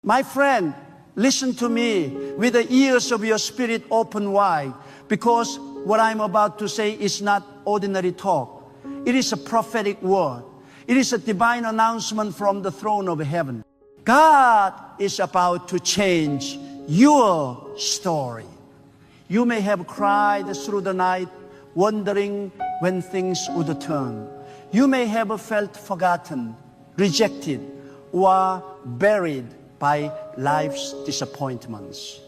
My friend, listen to me with the ears of your spirit open wide, because what I'm about to say is not ordinary talk. It is a prophetic word. It is a divine announcement from the throne of heaven. God is about to change your story. You may have cried through the night, wondering when things would turn. You may have felt forgotten, rejected, or buried by life's disappointments.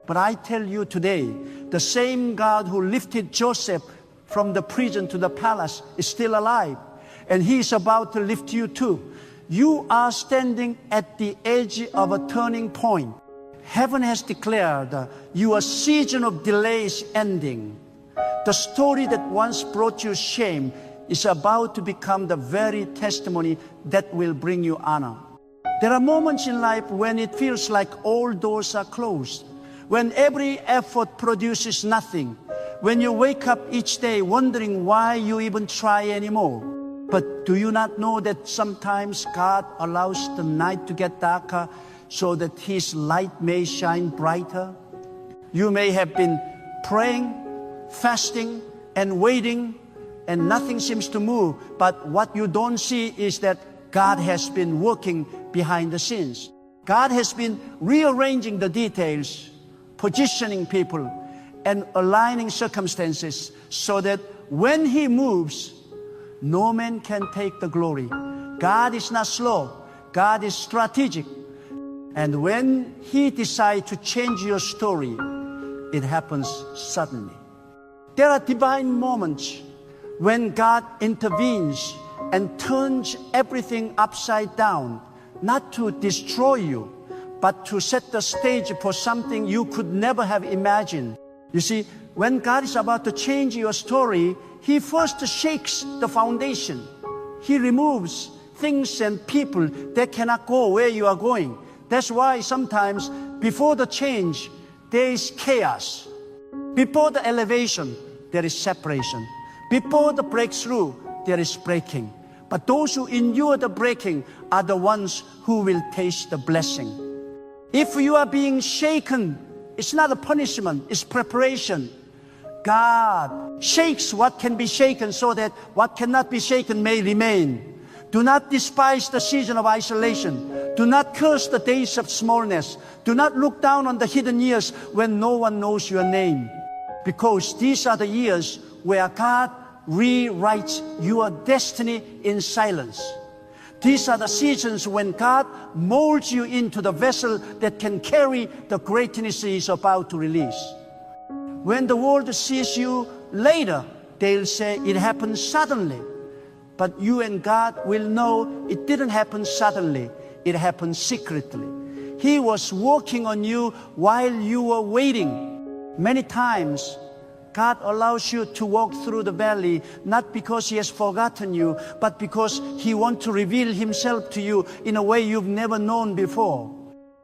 But I tell you today, the same God who lifted Joseph from the prison to the palace is still alive, and He is about to lift you too. You are standing at the edge of a turning point. Heaven has declared your season of delay is ending. The story that once brought you shame is about to become the very testimony that will bring you honor. There are moments in life when it feels like all doors are closed, when every effort produces nothing, when you wake up each day wondering why you even try anymore. But do you not know that sometimes God allows the night to get darker so that His light may shine brighter? You may have been praying, fasting, and waiting, and nothing seems to move. But what you don't see is that God has been working behind the scenes. God has been rearranging the details, positioning people, and aligning circumstances so that when He moves, no man can take the glory. God is not slow. God is strategic. And when He decides to change your story, it happens suddenly. There are divine moments when God intervenes and turns everything upside down, not to destroy you, but to set the stage for something you could never have imagined. You see, when God is about to change your story, He first shakes the foundation. He removes things and people that cannot go where you are going. That's why sometimes before the change, there is chaos. Before the elevation, there is separation. Before the breakthrough, there is breaking. But those who endure the breaking are the ones who will taste the blessing. If you are being shaken, it's not a punishment, it's preparation. God shakes what can be shaken so that what cannot be shaken may remain. Do not despise the season of isolation. Do not curse the days of smallness. Do not look down on the hidden years when no one knows your name. Because these are the years where God rewrites your destiny in silence. These are the seasons when God molds you into the vessel that can carry the greatness He is about to release. When the world sees you later, they'll say it happened suddenly. But you and God will know it didn't happen suddenly. It happened secretly. He was working on you while you were waiting. Many times, God allows you to walk through the valley, not because He has forgotten you, but because He wants to reveal Himself to you in a way you've never known before.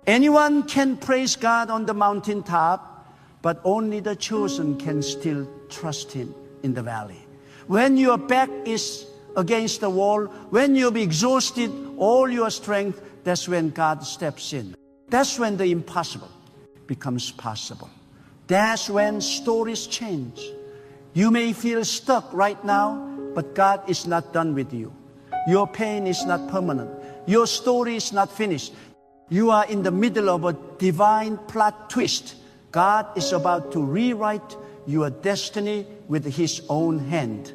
Anyone can praise God on the mountaintop, but only the chosen can still trust Him in the valley. When your back is against the wall, when you've exhausted all your strength, that's when God steps in. That's when the impossible becomes possible. That's when stories change. You may feel stuck right now, but God is not done with you. Your pain is not permanent. Your story is not finished. You are in the middle of a divine plot twist. God is about to rewrite your destiny with His own hand.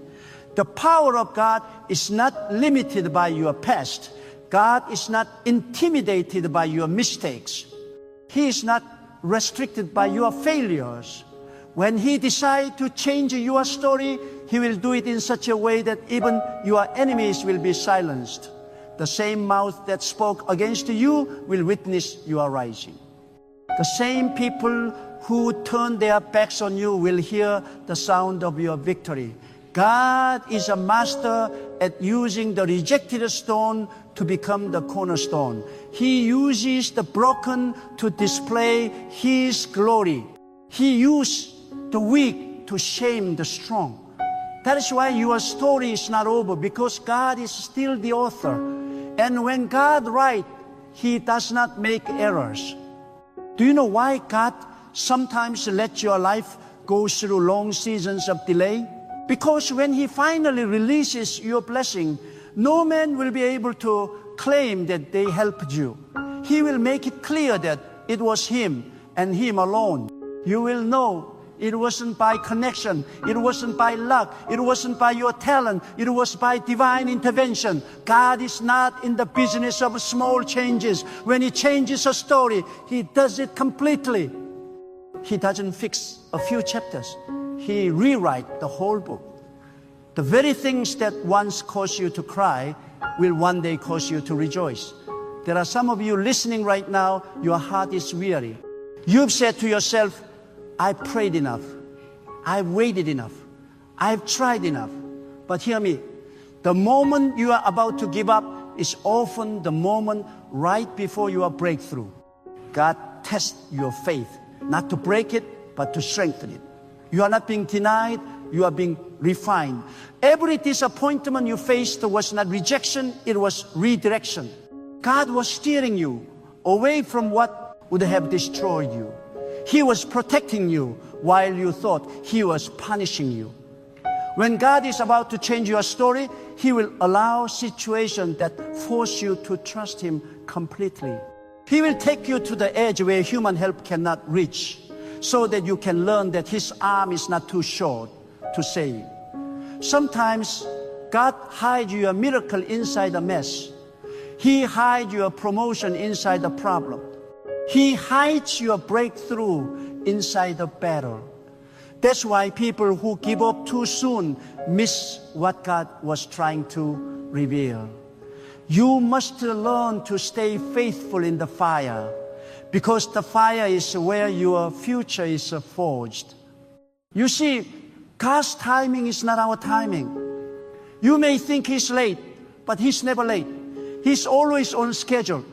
The power of God is not limited by your past. God is not intimidated by your mistakes. He is not restricted by your failures. When He decides to change your story, He will do it in such a way that even your enemies will be silenced. The same mouth that spoke against you will witness your rising. The same people who turn their backs on you will hear the sound of your victory. God is a master at using the rejected stone to become the cornerstone. He uses the broken to display His glory. He used the weak to shame the strong. That is why your story is not over, because God is still the author. And when God writes, He does not make errors. Do you know why God sometimes lets your life go through long seasons of delay? Because when He finally releases your blessing, no man will be able to claim that they helped you. He will make it clear that it was Him and Him alone. You will know it wasn't by connection, it wasn't by luck, it wasn't by your talent, it was by divine intervention. God is not in the business of small changes. When He changes a story, He does it completely. He doesn't fix a few chapters. He rewrites the whole book. The very things that once caused you to cry will one day cause you to rejoice. There are some of you listening right now, your heart is weary. You've said to yourself, I've prayed enough. I've waited enough. I've tried enough. But hear me, the moment you are about to give up is often the moment right before your breakthrough. God tests your faith, not to break it, but to strengthen it. You are not being denied, you are being refined. Every disappointment you faced was not rejection, it was redirection. God was steering you away from what would have destroyed you. He was protecting you while you thought He was punishing you. When God is about to change your story, He will allow situations that force you to trust Him completely. He will take you to the edge where human help cannot reach, so that you can learn that His arm is not too short to save. Sometimes God hides your miracle inside a mess. He hides your promotion inside the problem. He hides your breakthrough inside the battle. That's why people who give up too soon miss what God was trying to reveal. You must learn to stay faithful in the fire, because the fire is where your future is forged. You see, God's timing is not our timing. You may think He's late, but He's never late. He's always on schedule.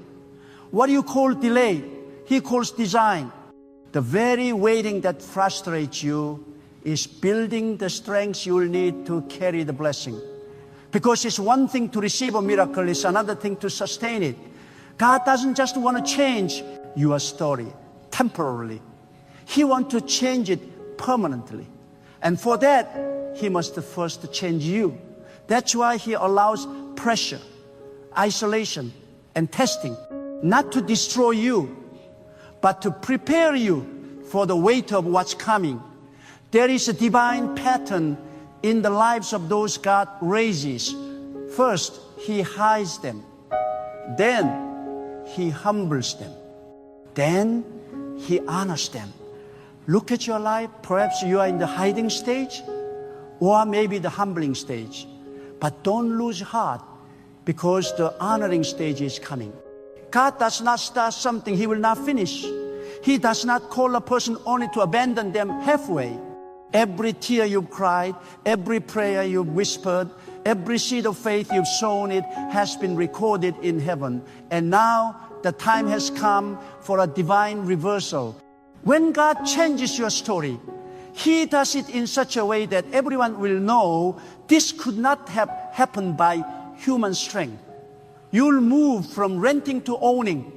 What you call delay, He calls design. The very waiting that frustrates you is building the strength you will need to carry the blessing. Because it's one thing to receive a miracle, it's another thing to sustain it. God doesn't just want to change your story temporarily. He wants to change it permanently. And for that, He must first change you. That's why He allows pressure, isolation, and testing, not to destroy you, but to prepare you for the weight of what's coming. There is a divine pattern in the lives of those God raises. First, He hides them. Then, He humbles them. Then, He honors them. Look at your life. Perhaps you are in the hiding stage, or maybe the humbling stage. But don't lose heart, because the honoring stage is coming. God does not start something He will not finish. He does not call a person only to abandon them halfway. Every tear you've cried, every prayer you've whispered, every seed of faith you've sown, it has been recorded in heaven. And now the time has come for a divine reversal. When God changes your story, He does it in such a way that everyone will know this could not have happened by human strength. You'll move from renting to owning,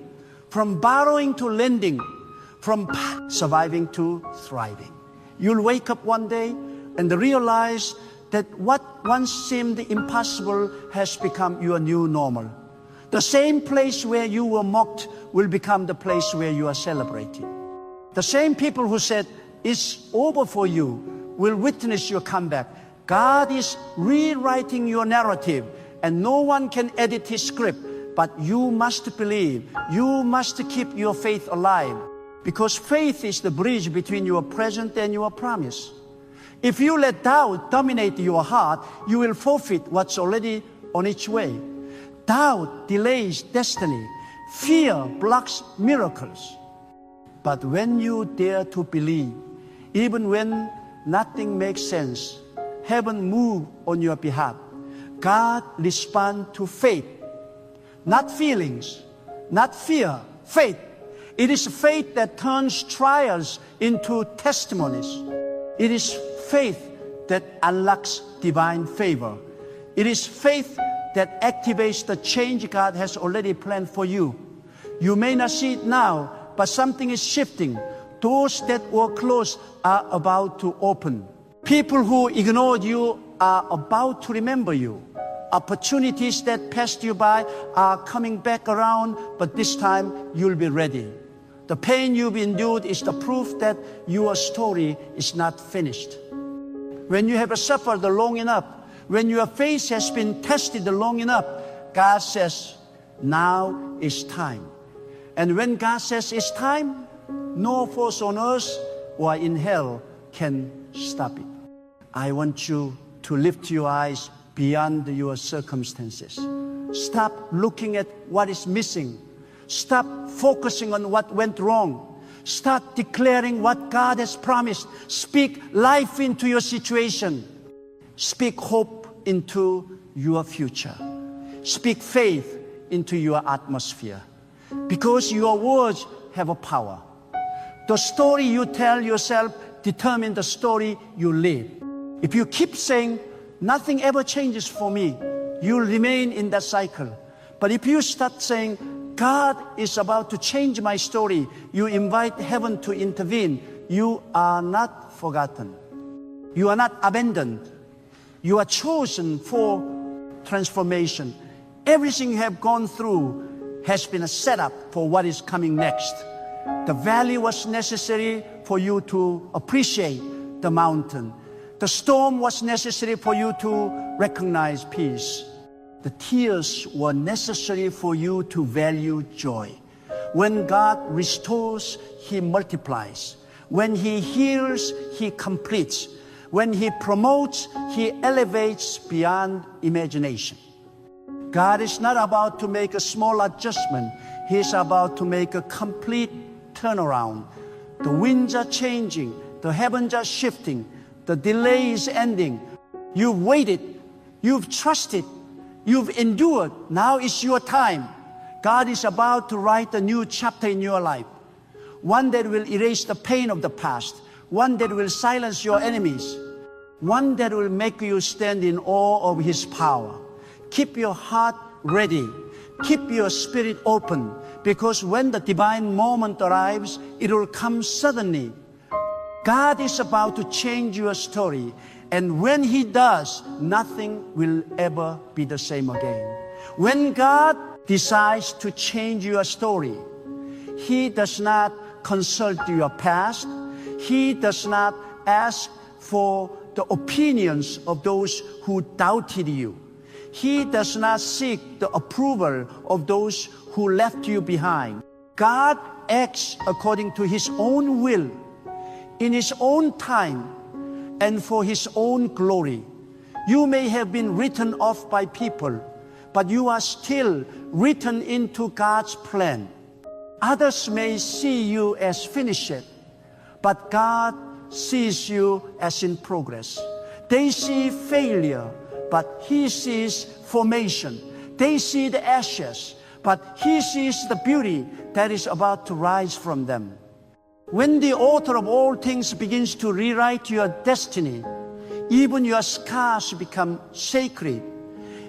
from borrowing to lending, from surviving to thriving. You'll wake up one day and realize that what once seemed impossible has become your new normal. The same place where you were mocked will become the place where you are celebrated. The same people who said, it's over for you, will witness your comeback. God is rewriting your narrative, and no one can edit His script, but you must believe. You must keep your faith alive, because faith is the bridge between your present and your promise. If you let doubt dominate your heart, you will forfeit what's already on its way. Doubt delays destiny. Fear blocks miracles. But when you dare to believe, even when nothing makes sense, heaven moves on your behalf. God responds to faith, not feelings, not fear, faith. It is faith that turns trials into testimonies. It is faith that unlocks divine favor. It is faith that activates the change God has already planned for you. You may not see it now, but something is shifting. Doors that were closed are about to open. People who ignored you are about to remember you. Opportunities that passed you by are coming back around, but this time you'll be ready. The pain you've endured is the proof that your story is not finished. When you have suffered long enough, when your faith has been tested long enough, God says, now is time. And when God says it's time, no force on earth or in hell can stop it. I want you to lift your eyes beyond your circumstances. Stop looking at what is missing. Stop focusing on what went wrong. Start declaring what God has promised. Speak life into your situation. Speak hope into your future. Speak faith into your atmosphere. Because your words have a power. The story you tell yourself determines the story you live. If you keep saying, nothing ever changes for me, you'll remain in that cycle. But if you start saying, God is about to change my story, you invite heaven to intervene, you are not forgotten. You are not abandoned. You are chosen for transformation. Everything you have gone through has been a setup for what is coming next. The valley was necessary for you to appreciate the mountain. The storm was necessary for you to recognize peace. The tears were necessary for you to value joy. When God restores, He multiplies. When He heals, He completes. When He promotes, He elevates beyond imagination. God is not about to make a small adjustment. He is about to make a complete turnaround. The winds are changing. The heavens are shifting. The delay is ending. You've waited. You've trusted. You've endured. Now is your time. God is about to write a new chapter in your life. One that will erase the pain of the past. One that will silence your enemies. One that will make you stand in awe of His power. Keep your heart ready. Keep your spirit open. Because when the divine moment arrives, it will come suddenly. God is about to change your story. And when He does, nothing will ever be the same again. When God decides to change your story, He does not consult your past. He does not ask for the opinions of those who doubted you. He does not seek the approval of those who left you behind. God acts according to His own will, in His own time, and for His own glory. You may have been written off by people, but you are still written into God's plan. Others may see you as finished, but God sees you as in progress. They see failure, but He sees formation. They see the ashes, but He sees the beauty that is about to rise from them. When the author of all things begins to rewrite your destiny, even your scars become sacred.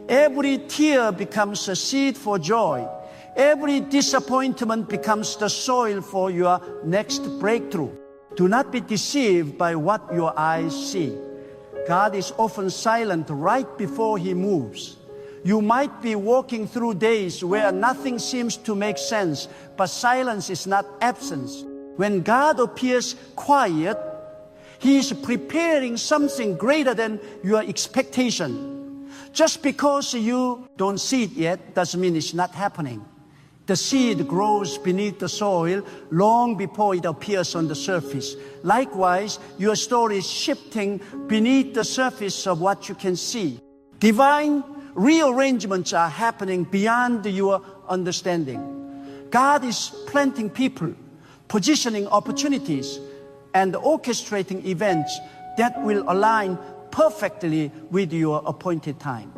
Every tear becomes a seed for joy. Every disappointment becomes the soil for your next breakthrough. Do not be deceived by what your eyes see. God is often silent right before He moves. You might be walking through days where nothing seems to make sense, but silence is not absence. When God appears quiet, He is preparing something greater than your expectation. Just because you don't see it yet doesn't mean it's not happening. The seed grows beneath the soil long before it appears on the surface. Likewise, your story is shifting beneath the surface of what you can see. Divine rearrangements are happening beyond your understanding. God is planting people, positioning opportunities, and orchestrating events that will align perfectly with your appointed time.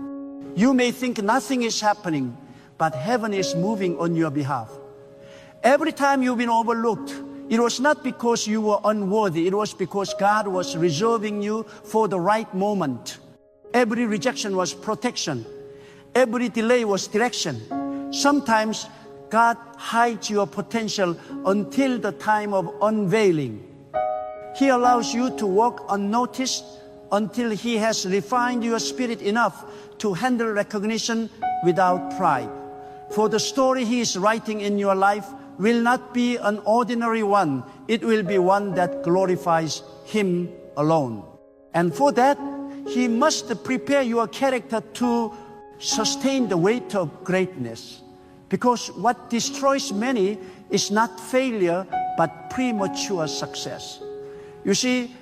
You may think nothing is happening, but heaven is moving on your behalf. Every time you've been overlooked, It was not because you were unworthy. It was because God was reserving you for the right moment. Every rejection was protection. Every delay was direction. Sometimes God hides your potential until the time of unveiling. He allows you to walk unnoticed until He has refined your spirit enough to handle recognition without pride. For the story He is writing in your life will not be an ordinary one. It will be one that glorifies Him alone. And for that, He must prepare your character to sustain the weight of greatness. Because what destroys many is not failure, but premature success. You see,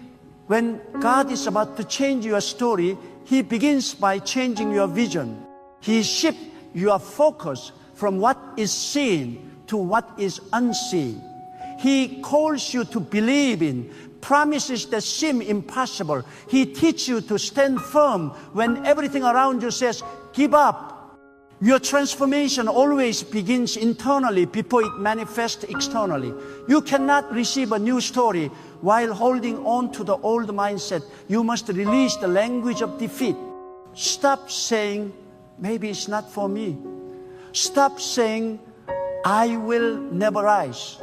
when God is about to change your story, He begins by changing your vision. He shifts your focus from what is seen to what is unseen. He calls you to believe in promises that seem impossible. He teaches you to stand firm when everything around you says, give up. Your transformation always begins internally before it manifests externally. You cannot receive a new story while holding on to the old mindset. You must release the language of defeat. Stop saying, maybe it's not for me. Stop saying, I will never rise.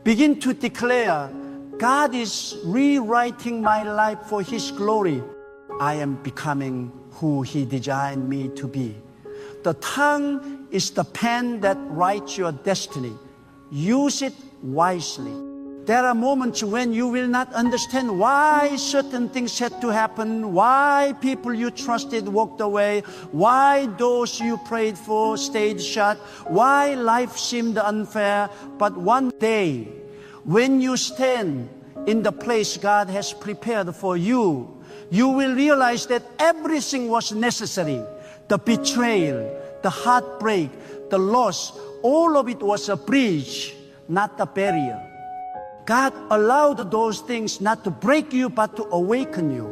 Begin to declare, God is rewriting my life for His glory. I am becoming who He designed me to be. The tongue is the pen that writes your destiny. Use it wisely. There are moments when you will not understand why certain things had to happen, why people you trusted walked away, why doors you prayed for stayed shut, why life seemed unfair. But one day, when you stand in the place God has prepared for you, you will realize that everything was necessary. The betrayal, the heartbreak, the loss, all of it was a bridge, not a barrier. God allowed those things not to break you, but to awaken you.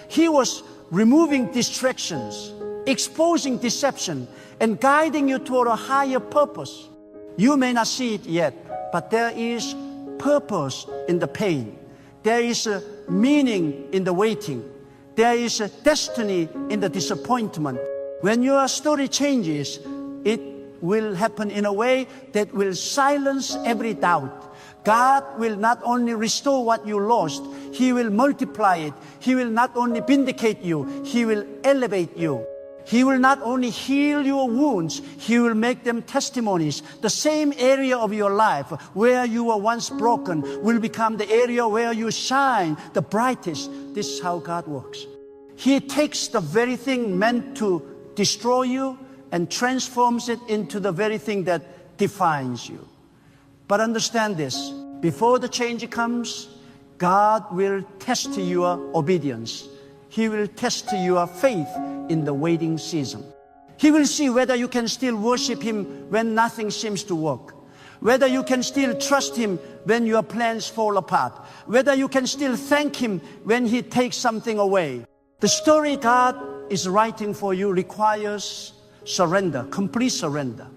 He was removing distractions, exposing deception, and guiding you toward a higher purpose. You may not see it yet, but there is purpose in the pain. There is a meaning in the waiting. There is a destiny in the disappointment. When your story changes, it will happen in a way that will silence every doubt. God will not only restore what you lost, He will multiply it. He will not only vindicate you, He will elevate you. He will not only heal your wounds, He will make them testimonies. The same area of your life where you were once broken will become the area where you shine the brightest. This is how God works. He takes the very thing meant to destroy you and transforms it into the very thing that defines you. But understand this, before the change comes, God will test your obedience. He will test your faith in the waiting season. He will see whether you can still worship Him when nothing seems to work, whether you can still trust Him when your plans fall apart, whether you can still thank Him when He takes something away. The story God is writing for you requires surrender, complete surrender.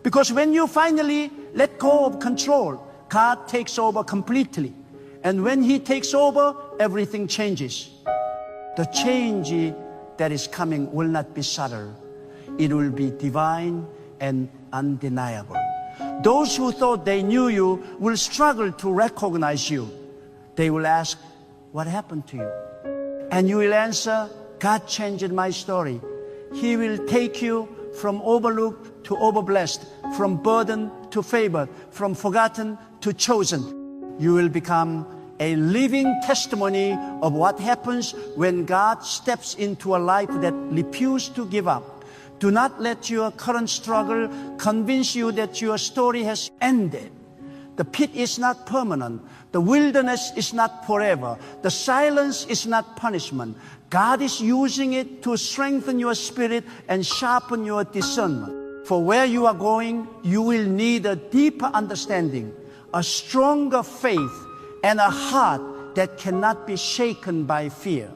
Because when you finally let go of control, God takes over completely. And when He takes over, everything changes. The change that is coming will not be subtle. It will be divine and undeniable. Those who thought they knew you will struggle to recognize you. They will ask, what happened to you? And you will answer, God changed my story. He will take you from overlooked to overblessed, from burden to favored, from forgotten to chosen. You will become a living testimony of what happens when God steps into a life that refuses to give up. Do not let your current struggle convince you that your story has ended. The pit is not permanent. The wilderness is not forever. The silence is not punishment. God is using it to strengthen your spirit and sharpen your discernment. For where you are going, you will need a deeper understanding, a stronger faith, and a heart that cannot be shaken by fear.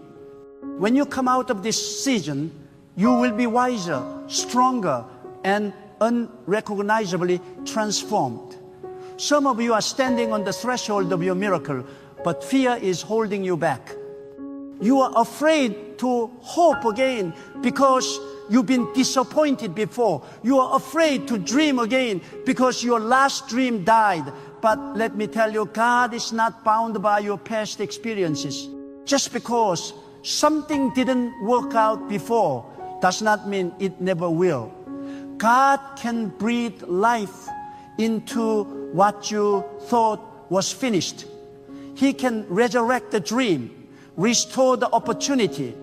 When you come out of this season, you will be wiser, stronger, and unrecognizably transformed. Some of you are standing on the threshold of your miracle, but fear is holding you back. You are afraid to hope again because you've been disappointed before. You are afraid to dream again because your last dream died. But let me tell you, God is not bound by your past experiences. Just because something didn't work out before does not mean it never will. God can breathe life into what you thought was finished. He can resurrect the dream, restore the opportunity,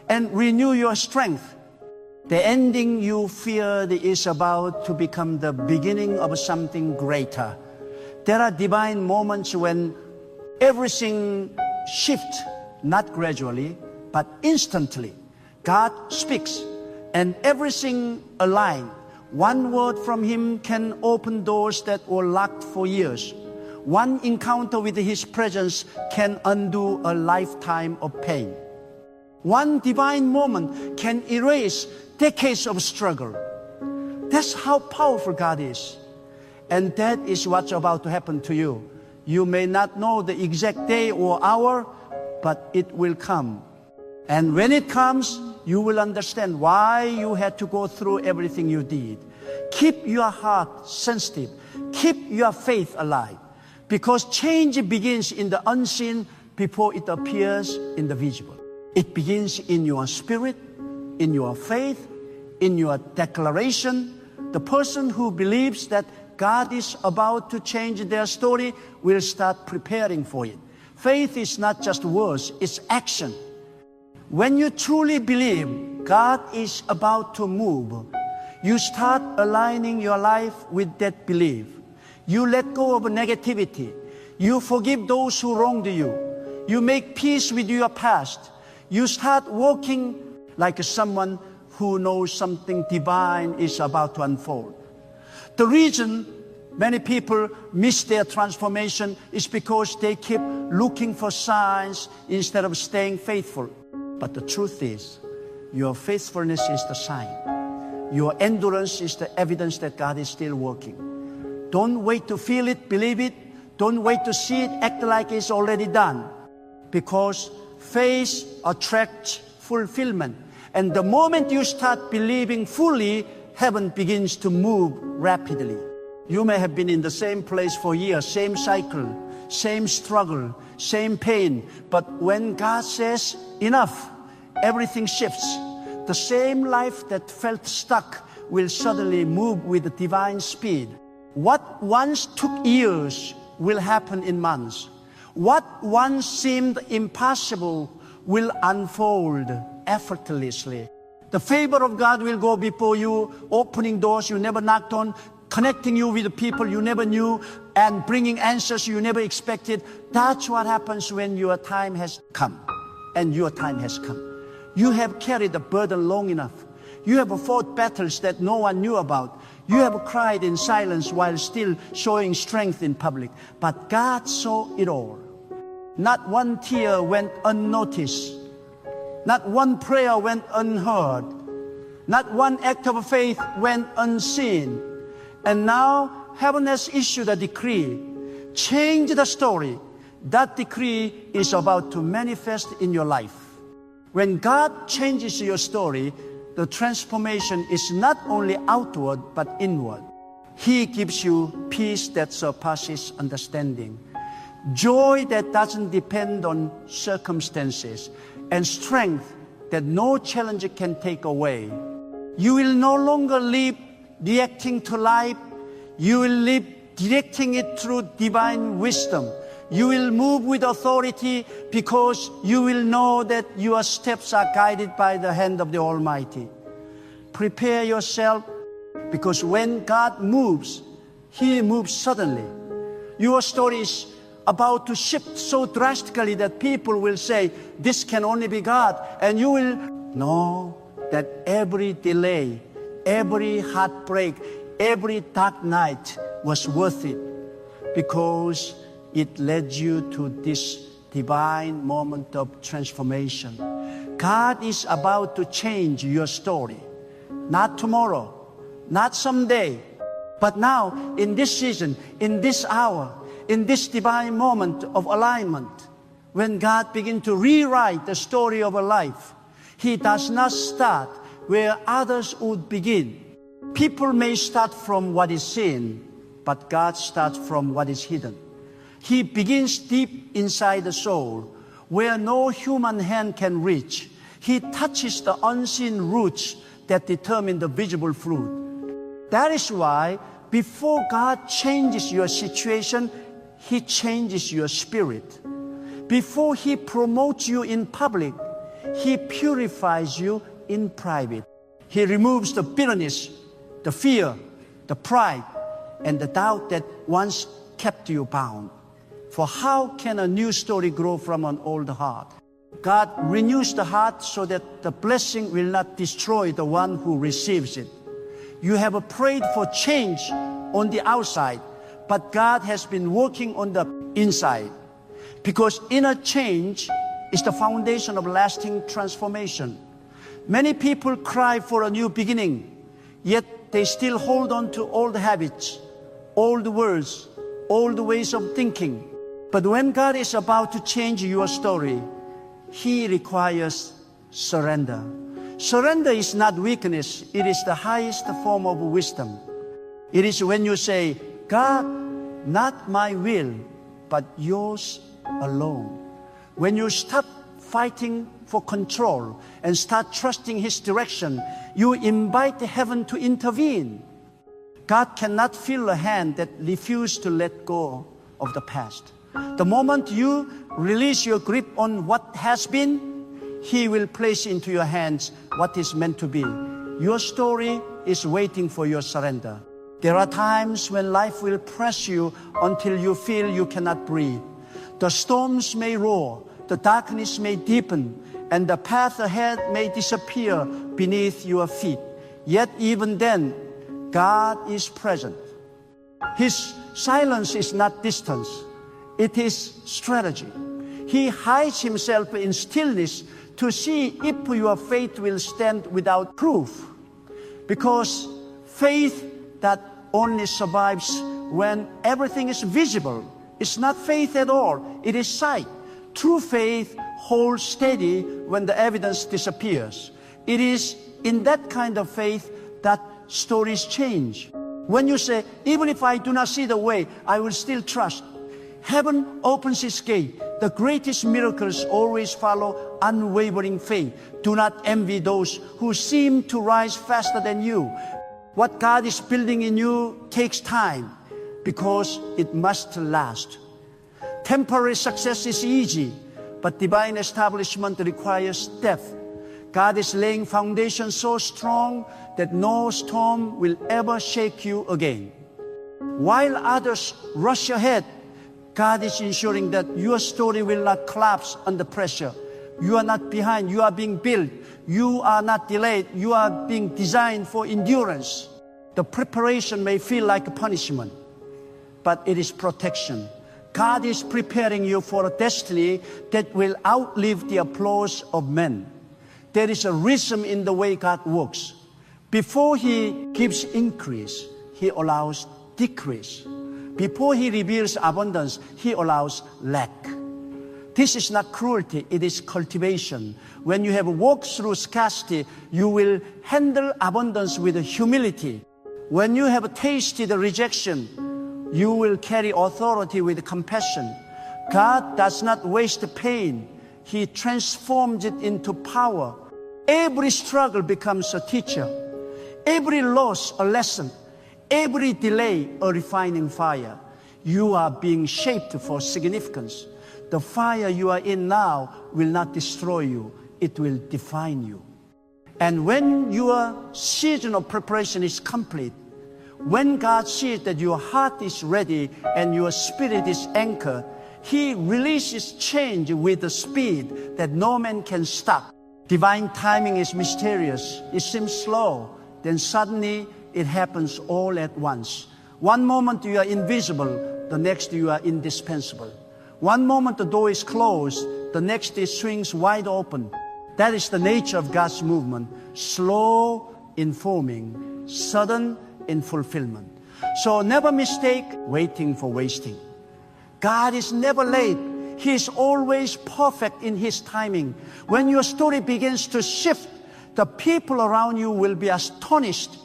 and renew your strength. The ending you feared is about to become the beginning of something greater. There are divine moments when everything shifts, not gradually, but instantly. God speaks and everything aligns. One word from Him can open doors that were locked for years. One encounter with His presence can undo a lifetime of pain. One divine moment can erase decades of struggle. That's how powerful God is. And that is what's about to happen to you. You may not know the exact day or hour, but it will come. And when it comes, you will understand why you had to go through everything you did. Keep your heart sensitive. Keep your faith alive. Because change begins in the unseen before it appears in the visible. It begins in your spirit, in your faith, in your declaration. The person who believes that God is about to change their story will start preparing for it. Faith is not just words, it's action. When you truly believe God is about to move, you start aligning your life with that belief. You let go of negativity. You forgive those who wronged you. You make peace with your past. You start walking like someone who knows something divine is about to unfold. The reason many people miss their transformation is because they keep looking for signs instead of staying faithful. But the truth is, your faithfulness is the sign. Your endurance is the evidence that God is still working. Don't wait to feel it, believe it. Don't wait to see it, act like it's already done. Because faith attracts fulfillment. And the moment you start believing fully, heaven begins to move rapidly. You may have been in the same place for years, same cycle, same struggle, same pain. But when God says, enough, everything shifts. The same life that felt stuck will suddenly move with divine speed. What once took years will happen in months. What once seemed impossible will unfold effortlessly. The favor of God will go before you, opening doors you never knocked on, connecting you with the people you never knew, and bringing answers you never expected. That's what happens when your time has come. And your time has come. You have carried the burden long enough. You have fought battles that no one knew about. You have cried in silence while still showing strength in public. But God saw it all. Not one tear went unnoticed. Not one prayer went unheard. Not one act of faith went unseen. And now heaven has issued a decree. Change the story. That decree is about to manifest in your life. When God changes your story, the transformation is not only outward but inward. He gives you peace that surpasses understanding, joy that doesn't depend on circumstances, and strength that no challenge can take away. You will no longer live reacting to life. You will live directing it through divine wisdom. You will move with authority because you will know that your steps are guided by the hand of the Almighty. Prepare yourself because when God moves, He moves suddenly. Your story is about to shift so drastically that people will say, this can only be God. And you will know that every delay, every heartbreak, every dark night was worth it because it led you to this divine moment of transformation. God is about to change your story. Not tomorrow, not someday, But now, in this season, in this hour, in this divine moment of alignment, when God begins to rewrite the story of a life, He does not start where others would begin. People may start from what is seen, but God starts from what is hidden. He begins deep inside the soul, where no human hand can reach. He touches the unseen roots that determine the visible fruit. That is why before God changes your situation, He changes your spirit. Before He promotes you in public, He purifies you in private. He removes the bitterness, the fear, the pride, and the doubt that once kept you bound. For how can a new story grow from an old heart? God renews the heart so that the blessing will not destroy the one who receives it. You have prayed for change on the outside, but God has been working on the inside. Because inner change is the foundation of lasting transformation. Many people cry for a new beginning, yet they still hold on to old habits, old words, old ways of thinking. But when God is about to change your story, He requires surrender. Surrender is not weakness, it is the highest form of wisdom. It is when you say, God, not my will, but yours alone. When you stop fighting for control and start trusting His direction, you invite heaven to intervene. God cannot feel a hand that refuses to let go of the past. The moment you release your grip on what has been, He will place into your hands what is meant to be. Your story is waiting for your surrender. There are times when life will press you until you feel you cannot breathe. The storms may roar, the darkness may deepen, and the path ahead may disappear beneath your feet. Yet even then, God is present. His silence is not distance. It is strategy. He hides Himself in stillness to see if your faith will stand without proof. Because faith that only survives when everything is visible is not faith at all. It is sight. True faith holds steady when the evidence disappears. It is in that kind of faith that stories change. When you say, even if I do not see the way, I will still trust. Heaven opens its gate. The greatest miracles always follow unwavering faith. Do not envy those who seem to rise faster than you. What God is building in you takes time because it must last. Temporary success is easy, but divine establishment requires depth. God is laying foundation so strong that no storm will ever shake you again. While others rush ahead, God is ensuring that your story will not collapse under pressure. You are not behind. You are being built. You are not delayed. You are being designed for endurance. The preparation may feel like a punishment, but it is protection. God is preparing you for a destiny that will outlive the applause of men. There is a rhythm in the way God works. Before He gives increase, He allows decrease. Before He reveals abundance, He allows lack. This is not cruelty, it is cultivation. When you have walked through scarcity, you will handle abundance with humility. When you have tasted rejection, you will carry authority with compassion. God does not waste pain. He transforms it into power. Every struggle becomes a teacher. Every loss, a lesson. Every delay, a refining fire. You are being shaped for significance. The fire you are in now will not destroy you. It will define you. And when your season of preparation is complete, when God sees that your heart is ready and your spirit is anchored, He releases change with the speed that no man can stop. Divine timing is mysterious. It seems slow. Then suddenly it happens all at once. One moment you are invisible, the next you are indispensable. One moment the door is closed, the next it swings wide open. That is the nature of God's movement. Slow in forming, sudden in fulfillment. So never mistake waiting for wasting. God is never late. He is always perfect in His timing. When your story begins to shift, the people around you will be astonished.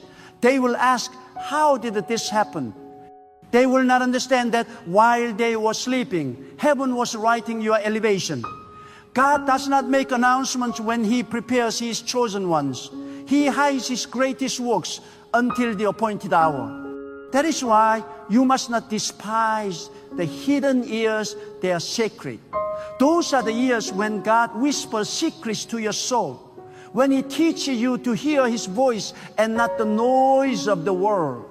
They will ask, how did this happen? They will not understand that while they were sleeping, heaven was writing your elevation. God does not make announcements when He prepares His chosen ones. He hides His greatest works until the appointed hour. That is why you must not despise the hidden years. They are sacred. Those are the years when God whispers secrets to your soul, when He teaches you to hear His voice and not the noise of the world.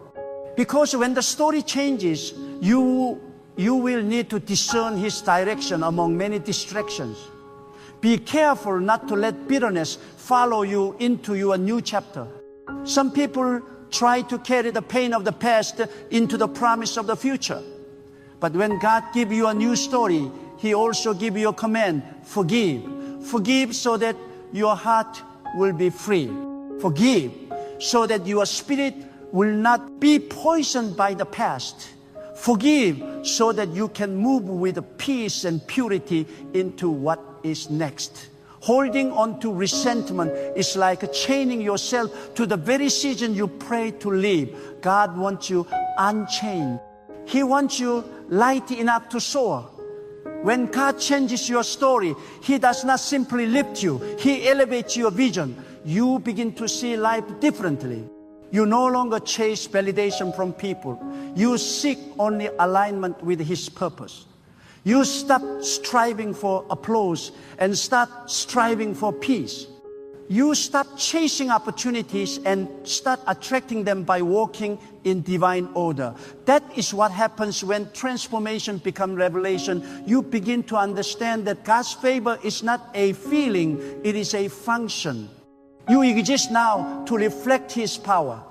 Because when the story changes, you will need to discern His direction among many distractions. Be careful not to let bitterness follow you into your new chapter. Some people try to carry the pain of the past into the promise of the future. But when God gives you a new story, He also gives you a command: forgive. Forgive so that your heart will be free. Forgive so that your spirit will not be poisoned by the past. Forgive so that you can move with peace and purity into what is next. Holding on to resentment is like chaining yourself to the very season you pray to leave. God wants you unchained. He wants you light enough to soar. When God changes your story, He does not simply lift you. He elevates your vision. You begin to see life differently. You no longer chase validation from people. You seek only alignment with His purpose. You stop striving for applause and start striving for peace. You stop chasing opportunities and start attracting them by walking in divine order. That is what happens when transformation becomes revelation. You begin to understand that God's favor is not a feeling, it is a function. You exist now to reflect His power,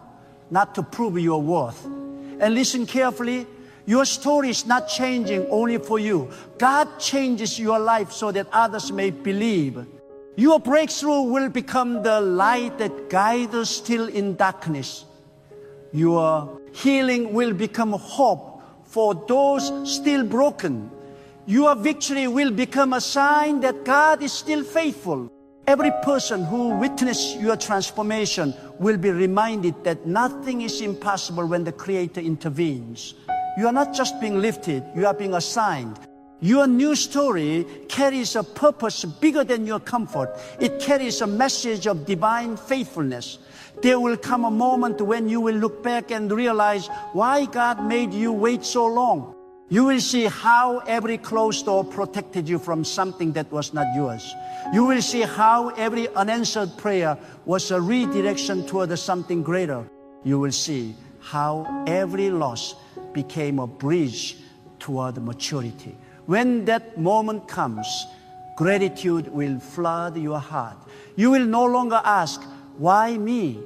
not to prove your worth. And listen carefully. Your story is not changing only for you. God changes your life so that others may believe. Your breakthrough will become the light that guides us still in darkness. Your healing will become hope for those still broken. Your victory will become a sign that God is still faithful. Every person who witnessed your transformation will be reminded that nothing is impossible when the Creator intervenes. You are not just being lifted, you are being assigned. Your new story carries a purpose bigger than your comfort. It carries a message of divine faithfulness. There will come a moment when you will look back and realize why God made you wait so long. You will see how every closed door protected you from something that was not yours. You will see how every unanswered prayer was a redirection toward something greater. You will see how every loss became a bridge toward maturity. When that moment comes, gratitude will flood your heart. You will no longer ask, why me?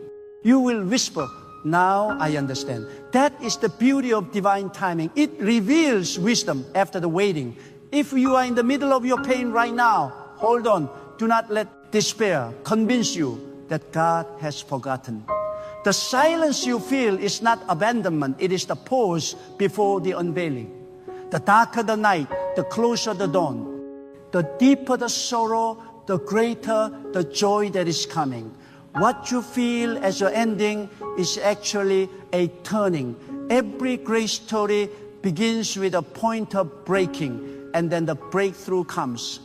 You will whisper, now I understand. That is the beauty of divine timing. It reveals wisdom after the waiting. If you are in the middle of your pain right now, hold on. Do not let despair convince you that God has forgotten. The silence you feel is not abandonment. It is the pause before the unveiling. The darker the night, the closer the dawn. The deeper the sorrow, the greater the joy that is coming. What you feel as your ending is actually a turning. Every great story begins with a point of breaking, and then the breakthrough comes.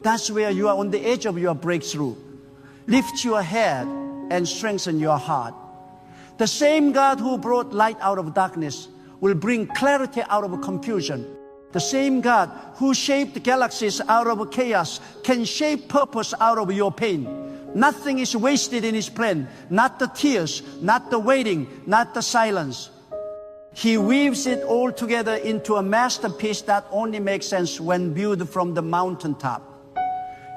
That's where you are on the edge of your breakthrough. Lift your head and strengthen your heart. The same God who brought light out of darkness will bring clarity out of confusion. The same God who shaped galaxies out of chaos can shape purpose out of your pain. Nothing is wasted in His plan. Not the tears, not the waiting, not the silence. He weaves it all together into a masterpiece that only makes sense when viewed from the mountaintop.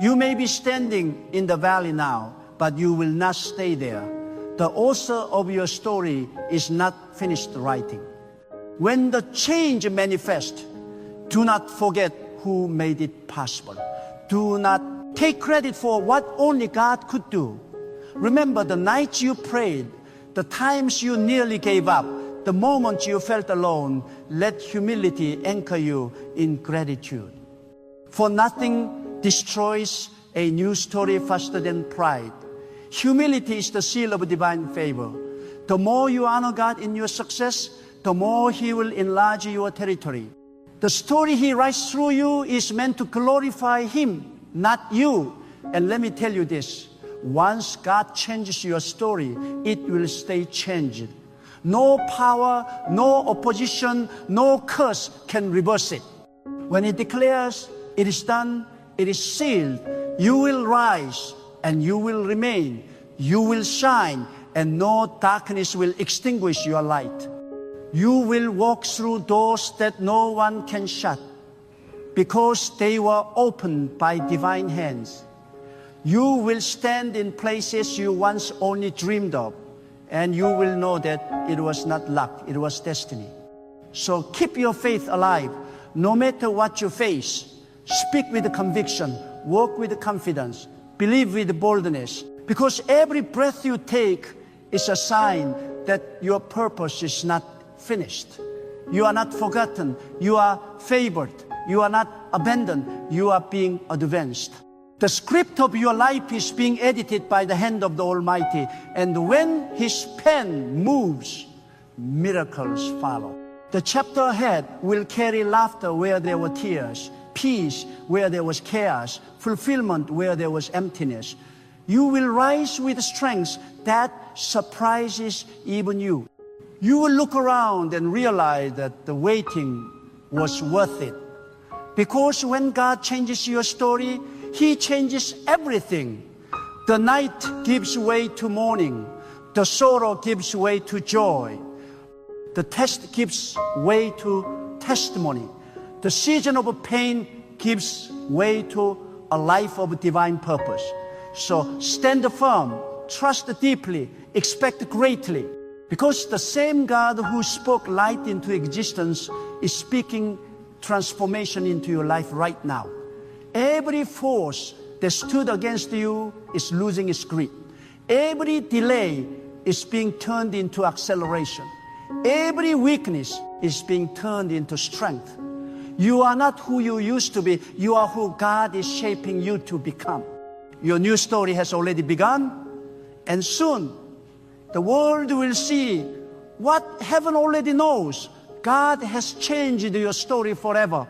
You may be standing in the valley now, but you will not stay there. The author of your story is not finished writing. When the change manifests, do not forget who made it possible. Do not take credit for what only God could do. Remember the nights you prayed, the times you nearly gave up, the moment you felt alone, let humility anchor you in gratitude. For nothing destroys a new story faster than pride. Humility is the seal of divine favor. The more you honor God in your success, the more He will enlarge your territory. The story He writes through you is meant to glorify Him, not you. And let me tell you this, once God changes your story, it will stay changed. No power, no opposition, no curse can reverse it. When He declares, it is done, it is sealed, you will rise and you will remain. You will shine and no darkness will extinguish your light. You will walk through doors that no one can shut because they were opened by divine hands. You will stand in places you once only dreamed of, and you will know that it was not luck, it was destiny. So keep your faith alive no matter what you face. Speak with conviction, walk with confidence, believe with boldness, because every breath you take is a sign that your purpose is not finished. You are not forgotten, you are favored, you are not abandoned, you are being advanced. The script of your life is being edited by the hand of the Almighty, and when His pen moves, miracles follow. The chapter ahead will carry laughter where there were tears, peace where there was chaos, fulfillment where there was emptiness. You will rise with strength that surprises even you. You will look around and realize that the waiting was worth it. Because when God changes your story, He changes everything. The night gives way to morning. The sorrow gives way to joy. The test gives way to testimony. The season of pain gives way to a life of divine purpose. So stand firm, trust deeply, expect greatly. Because the same God who spoke light into existence is speaking transformation into your life right now. Every force that stood against you is losing its grip. Every delay is being turned into acceleration. Every weakness is being turned into strength. You are not who you used to be. You are who God is shaping you to become. Your new story has already begun, and soon the world will see what heaven already knows. God has changed your story forever.